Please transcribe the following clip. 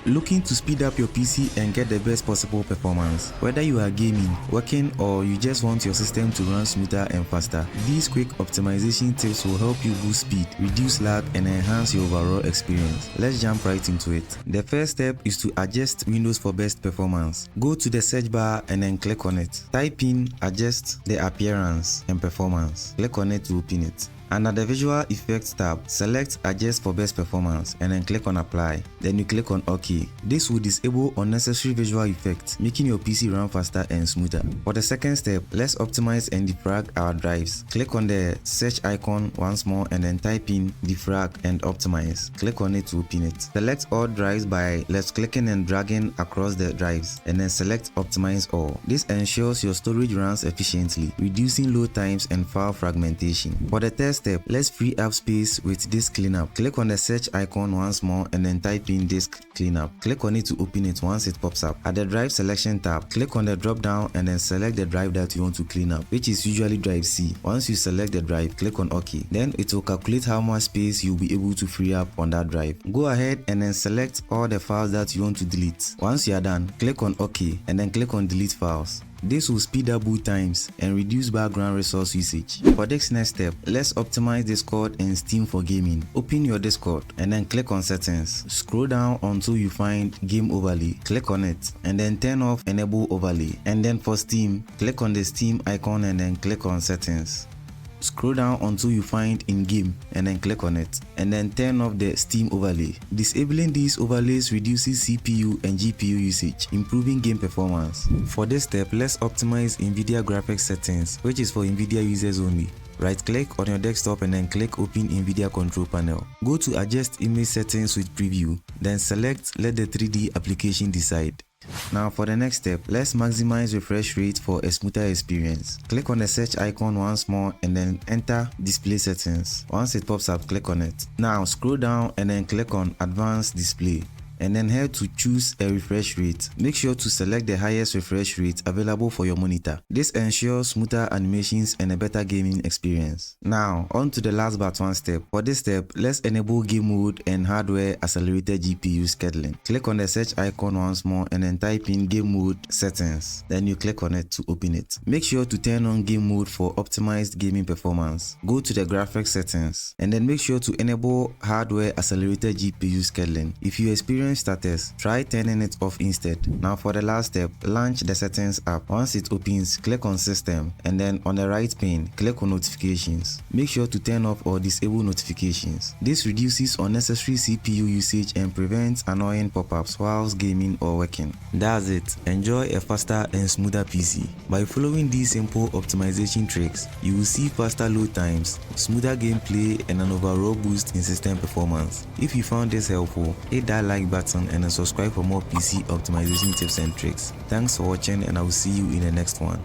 Looking to speed up your PC and get the best possible performance? Whether you are gaming, working, or you just want your system to run smoother and faster, these quick optimization tips will help you boost speed, reduce lag, and enhance your overall experience. Let's jump right into it. The first step is to adjust Windows for best performance. Go to the search bar and then click on it. Type in adjust the appearance and performance. Click on it to open it. Under the Visual Effects tab, select Adjust for Best Performance and then click on Apply. Then you click on OK. This will disable unnecessary visual effects, making your PC run faster and smoother. For the second step, let's optimize and defrag our drives. Click on the search icon once more and then type in defrag and optimize. Click on it to open it. Select all drives by left-clicking and dragging across the drives and then select Optimize All. This ensures your storage runs efficiently, reducing load times and file fragmentation. For the third step, let's free up space with disk cleanup. Click on the search icon once more and then type in disk cleanup. Click on it to open it once it pops up. At the drive selection tab, click on the drop down and then select the drive that you want to clean up, which is usually drive C. Once you select the drive, click on OK. Then it will calculate how much space you'll be able to free up on that drive. Go ahead and then select all the files that you want to delete. Once you are done, click on OK and then click on delete files. This will speed up boot times and reduce background resource usage. For this next step, let's optimize Discord and Steam for gaming. Open your Discord and then click on Settings. Scroll down until you find Game Overlay. Click on it and then turn off Enable Overlay. And then for Steam, click on the Steam icon and then click on Settings. Scroll down until you find in-game and then click on it and then turn off the Steam overlay. Disabling these overlays reduces CPU and GPU usage, improving game performance. For this step, let's optimize NVIDIA graphics settings, which is for NVIDIA users only. Right-click on your desktop and then click Open NVIDIA Control Panel. Go to Adjust Image Settings with Preview, then select Let the 3D application decide. Now for the next step, let's maximize refresh rate for a smoother experience. Click on the search icon once more and then enter Display Settings. Once it pops up, click on it. Now scroll down and then click on Advanced Display and then head to choose a refresh rate. Make sure to select the highest refresh rate available for your monitor. This ensures smoother animations and a better gaming experience. Now on to the last but one step. For this step, let's enable game mode and hardware accelerated GPU scheduling. Click on the search icon once more and then type in game mode settings. Then you click on it to open it. Make sure to turn on game mode for optimized gaming performance. Go to the graphics settings and then make sure to enable hardware accelerated GPU scheduling. If you experience status, try turning it off instead. Now for the last step, launch the settings app. Once it opens, click on system and then on the right pane, click on notifications. Make sure to turn off or disable notifications. This reduces unnecessary CPU usage and prevents annoying pop-ups whilst gaming or working. That's it. Enjoy a faster and smoother PC. By following these simple optimization tricks, you will see faster load times, smoother gameplay, and an overall boost in system performance. If you found this helpful, hit that like button and then subscribe for more PC optimization tips and tricks. Thanks for watching and I will see you in the next one.